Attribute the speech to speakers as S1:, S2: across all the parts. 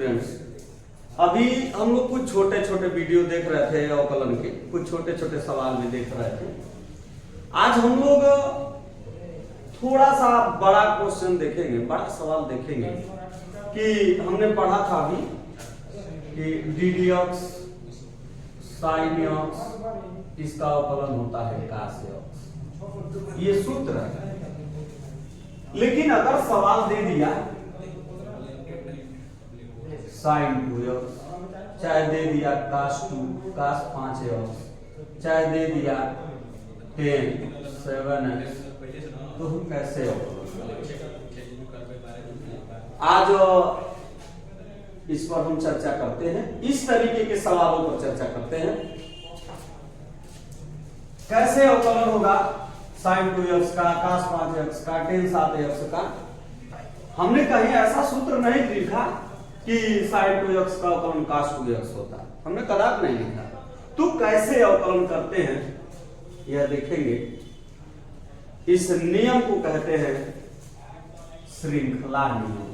S1: Students, अभी हम लोग कुछ छोटे छोटे वीडियो देख रहे थे अवकलन के, कुछ छोटे छोटे सवाल भी देख रहे थे। आज हम लोग थोड़ा सा बड़ा क्वेश्चन देखेंगे, बड़ा सवाल देखेंगे कि हमने पढ़ा था अभी कि ddx sin x इसका अवकलन होता है cos x, ये सूत्र है। लेकिन अगर सवाल दे दिया sin 2x, चाहे दे दिया cos 2 cos 5x, चाहे दे दिया 10 7x, तो हम कैसे आज इस पर हम चर्चा करते हैं। इस तरीके के सवालों पर चर्चा करते हैं। कैसे अवकलन होगा sin 2x का, cos 5x का, tan 7x का। हमने कहीं ऐसा सूत्र नहीं लिखा कि sin 2x का अवकलन cos 2x होता है, हमने कदापि नहीं लिखा। तो कैसे अवकलन करते हैं यह देखेंगे। इस नियम को कहते हैं श्रृंखला नियम।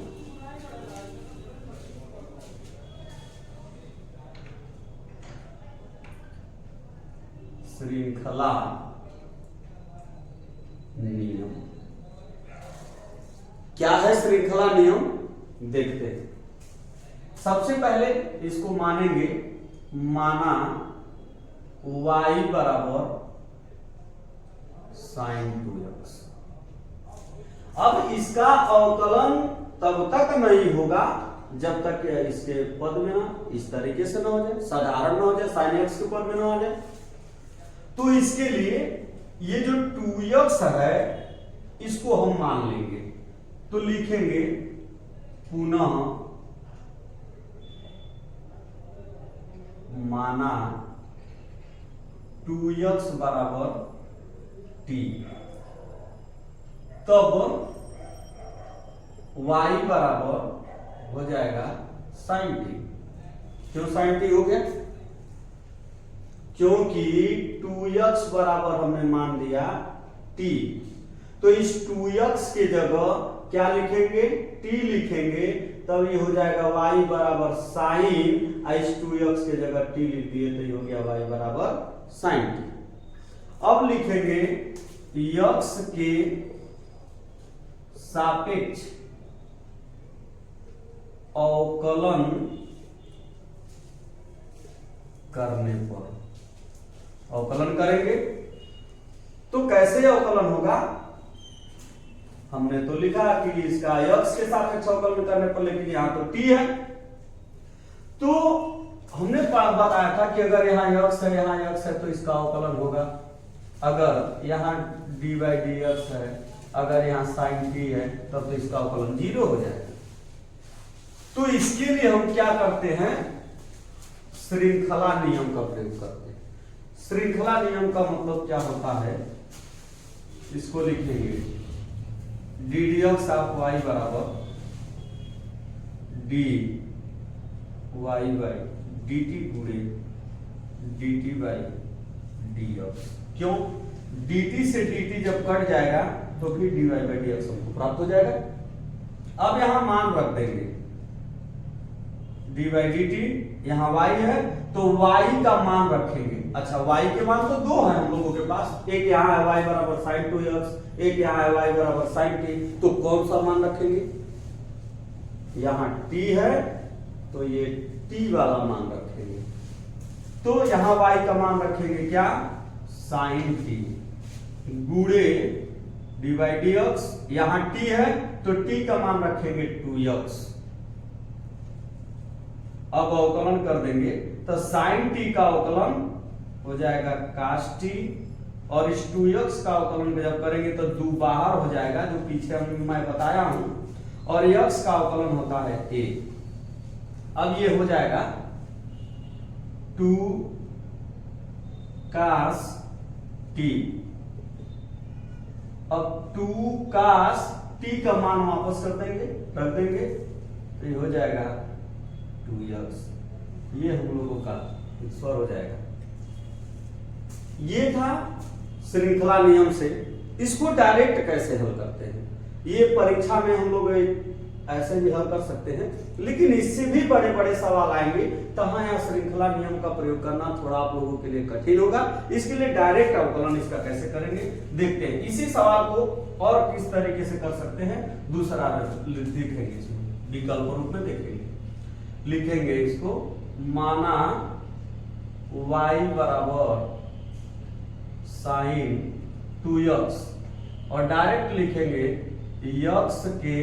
S1: श्रृंखला नियम क्या है? श्रृंखला नियम देखते हैं। सबसे पहले इसको मानेंगे, माना y बराबर sin 2x। अब इसका अवकलन तब तक नहीं होगा जब तक इसके पद में ना इस तरीके से ना हो जाए, साधारण ना हो जाए, sin x के पद में ना हो जाए। तो इसके लिए ये जो 2x है इसको हम मान लेंगे। तो लिखेंगे पुनः माना 2x बराबर t, तब y बराबर हो जाएगा sin t। क्यों sin t हो गया? क्योंकि 2x बराबर हमने मान दिया t, तो इस 2x के जगह क्या लिखेंगे? t लिखेंगे, तब ये हो जाएगा y बराबर sin, इस 2x के जगह t लिख दिए तो ये हो गया y बराबर sin t। अब लिखेंगे x के सापेक्ष अवकलन करने पर, अवकलन करेंगे तो कैसे अवकलन होगा? हमने तो लिखा कि इसका x के सापेक्ष अवकलन करने पर, लेकिन यहां तो t है। तो हमने बताया था कि अगर यहाँ x है, यहाँ x है तो इसका अवकलन होगा। अगर यहाँ dy dx है, अगर यहाँ sin t है, तब तो इसका अवकलन 0 हो जाएगा। तो इसके लिए हम क्या करते हैं? श्रृंखला नियम का प्रयोग करते हैं। श्रृंखला नियम का मतलब क्या होता है? इसको लिखेंगे ddx ऑफ y बराबर dy बाई dt गुणे dt बाई dx। क्यों? dt से dt जब कट जाएगा तो फिर dy बाई dx हमको प्राप्त हो जाएगा। अब यहां मान रख देंगे dy बाई dt, यहाँ y है तो y का मान रखेंगे। अच्छा, y के मान तो दो है हम लोगों के पास, एक यहाँ है y बराबर sin 2x, एक यहाँ है y बराबर sin t। तो कौन सा मान रखेंगे? यहाँ t है तो ये t वाला मान रखेंगे। तो यहाँ y का मान रखेंगे क्या? sin t गुणे dy बाई dx, यहाँ t है तो t का मान रखेंगे 2x। अब अवकलन कर देंगे तो sin t का अवकलन हो जाएगा cos t, और इस 2x का अवकलन जब करेंगे तो 2 बाहर हो जाएगा, जो पीछे मैं बताया हूं, और x का अवकलन होता है a। अब ये हो जाएगा 2 cos t। अब 2 cos t का मान वापस कर देंगे, रख देंगे, तो ये हो जाएगा 2x। ये हम लोगों का स्वर हो जाएगा। ये था श्रृंखला नियम से। इसको डायरेक्ट कैसे हल करते हैं? ये परीक्षा में हम लोग ऐसे भी हल कर सकते हैं, लेकिन इससे भी बड़े बड़े सवाल आएंगे तो हाँ यहाँ श्रृंखला नियम का प्रयोग करना थोड़ा आप लोगों के लिए कठिन होगा। इसके लिए डायरेक्ट अवकलन इसका कैसे करेंगे देखते हैं। इसी सवाल को और किस तरीके से कर सकते हैं दूसरा देखेंगे, इसमें विकल्प रूप में देखेंगे। लिखेंगे इसको, माना y बराबर साइन 2x और डायरेक्ट लिखेंगे x के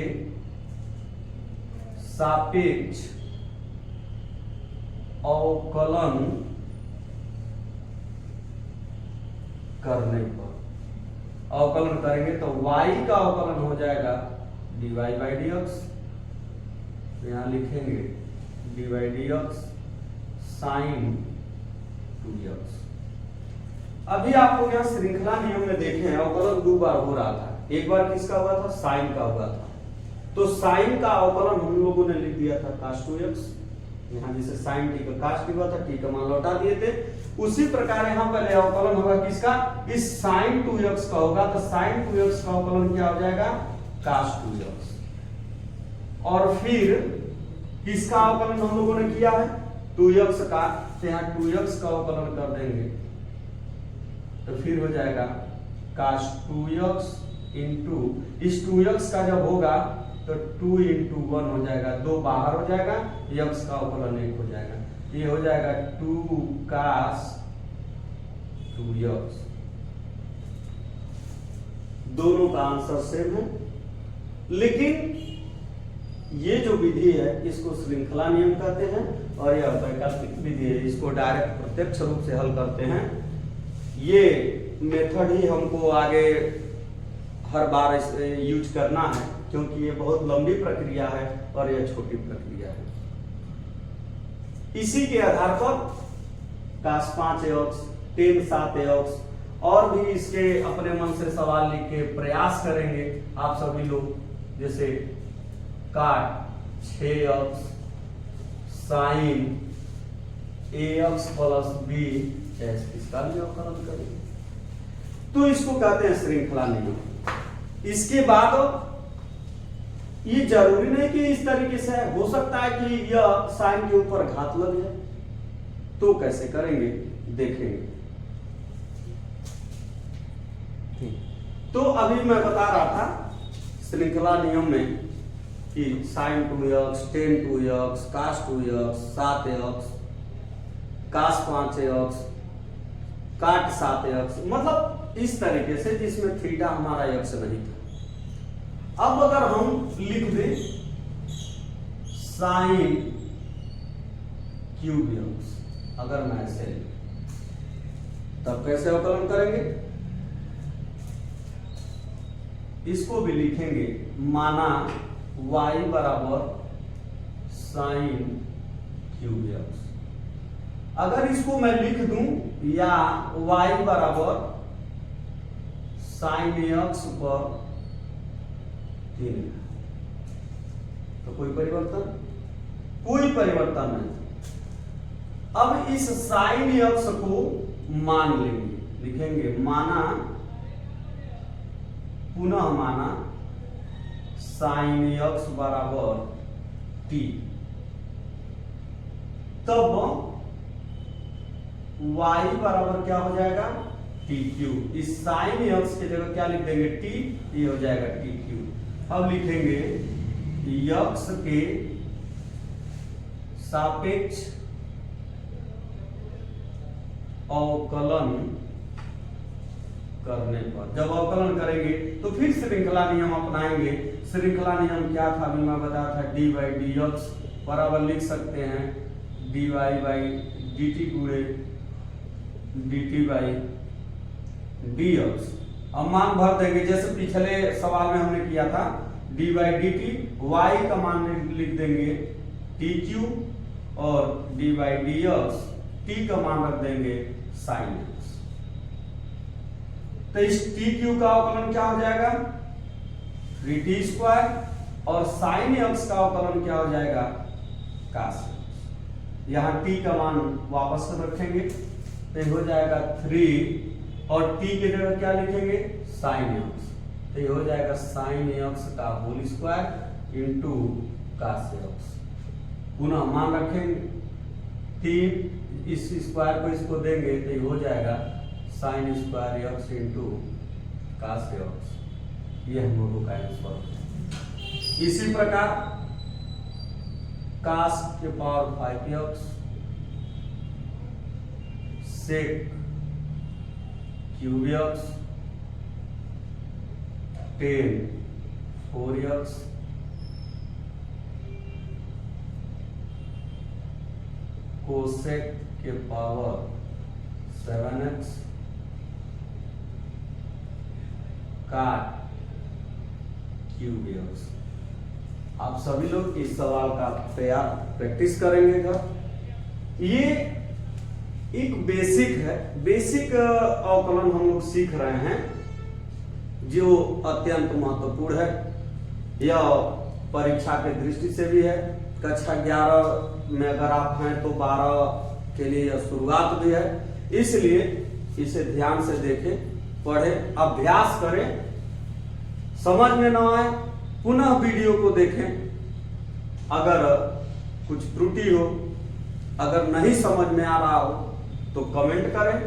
S1: सापेक्ष अवकलन करने पर, अवकलन करेंगे तो y का अवकलन हो जाएगा dy बाई dx, यहां लिखेंगे dy dx साइन 2x। अभी आप लोग यहाँ श्रृंखला नियम में देखे हैं अवकलन दो बार हो रहा था, एक बार किसका हुआ था, साइन का हुआ था। तो साइन का अवकलन हम लोगों ने लिख दिया था cos 2x, यहाँ जैसे साइन टी का cos टी हुआ था, टी का मान लौटा दिए थे। उसी प्रकार यहाँ पहले अवकलन होगा किसका, इस साइन 2x का होगा, तो साइन 2x का अवकलन क्या हो जाएगा cos 2x। और फिर किसका अवकलन हम लोगों ने किया है 2x का, तो यहाँ 2x का अवकलन कर देंगे तो फिर हो जाएगा cos 2x इंटू, इस 2x का जब होगा तो 2 इंटू 1 हो जाएगा, 2 बाहर हो जाएगा, x का अवकलन 1 हो जाएगा, ये हो जाएगा 2 cos 2x। दोनों का आंसर सेम है, लेकिन ये जो विधि है इसको श्रृंखला नियम कहते हैं और यह वैकल्पिक विधि है, इसको डायरेक्ट प्रत्यक्ष रूप से हल करते हैं। ये मेथड ही हमको आगे हर बार यूज करना है क्योंकि ये बहुत लंबी प्रक्रिया है और यह छोटी प्रक्रिया है। इसी के आधार पर cos 5x, tan 7x और भी इसके अपने मन से सवाल लिख के प्रयास करेंगे आप सभी लोग, जैसे cot 6x sin ax plus b, इसका भी अवकलन करेंगे। तो इसको कहते हैं श्रृंखला नियम। इसके बाद ये जरूरी नहीं कि इस तरीके से है, हो सकता है कि यह साइन के ऊपर घात लग जाए, तो कैसे करेंगे देखेंगे। तो अभी मैं बता रहा था श्रृंखला नियम में कि sign 2x, tan 2x, cos 2x, 7x, cos 5x, cot 7x, मतलब इस तरीके से जिसमें थीटा हमारा x नहीं था। अब अगर हम लिख दें साइन क्यूब x, अगर मैं ऐसे तब कैसे अवकलन करेंगे, इसको भी लिखेंगे माना y बराबर साइन क्यूब x। अगर इसको मैं लिख दूं या y बराबर साइन x पर 3, तो कोई परिवर्तन नहीं। अब इस साइन x को मान लेंगे, लिखेंगे माना, पुनः माना साइन x बराबर t, तब y बराबर क्या हो जाएगा टी क्यूब। इस साइन x की जगह क्या लिख देंगे t, ये हो जाएगा टी क्यूब। अब लिखेंगे x के सापेक्ष अवकलन करने पर, जब अवकलन करेंगे तो फिर श्रृंखला नियम अपनाएंगे। श्रृंखला नियम क्या था अभी मैं बताया था, डी बाई डी एक्स बराबर लिख सकते हैं D Y by D T गुणे D T by D X. अब मान भर देंगे जैसे पिछले सवाल में हमने किया था, d by D t, y का मान लिख देंगे टी क्यू और d by D x, t का मान रख देंगे साइन एक्स। तो इस टी क्यू का अवकलन क्या हो जाएगा 3t स्क्वायर और साइन एक्स का अवकलन क्या हो जाएगा cos एक्स। यहां t का मान वापस रखेंगे तो हो जाएगा 3 और t की जगह क्या लिखेंगे साइन एक्स, तो ये हो जाएगा साइन एक्स का whole square. Into cos x। पुनः मान रखेंगे 3, इस स्क्वायर को इसको देंगे तो ये हो जाएगा sin square x into cos x। ये हम लोगों का आंसर है। इसी प्रकार cos के power 5x sec cube x 10 4x cosec के पावर 7x काट क्यूब x। आप सभी लोग इस सवाल का तैयार प्रैक्टिस करेंगे घर। ये एक बेसिक है, बेसिक अवकलन हम लोग सीख रहे हैं जो अत्यंत महत्वपूर्ण है। यह परीक्षा के दृष्टि से भी है। कक्षा 11 में अगर आप हैं तो 12 के लिए यह शुरुआत भी है, इसलिए इसे ध्यान से देखें, पढ़ें, अभ्यास करें। समझ में ना आए पुनः वीडियो को देखें। अगर कुछ त्रुटि हो, अगर नहीं समझ में आ रहा हो तो कमेंट करें।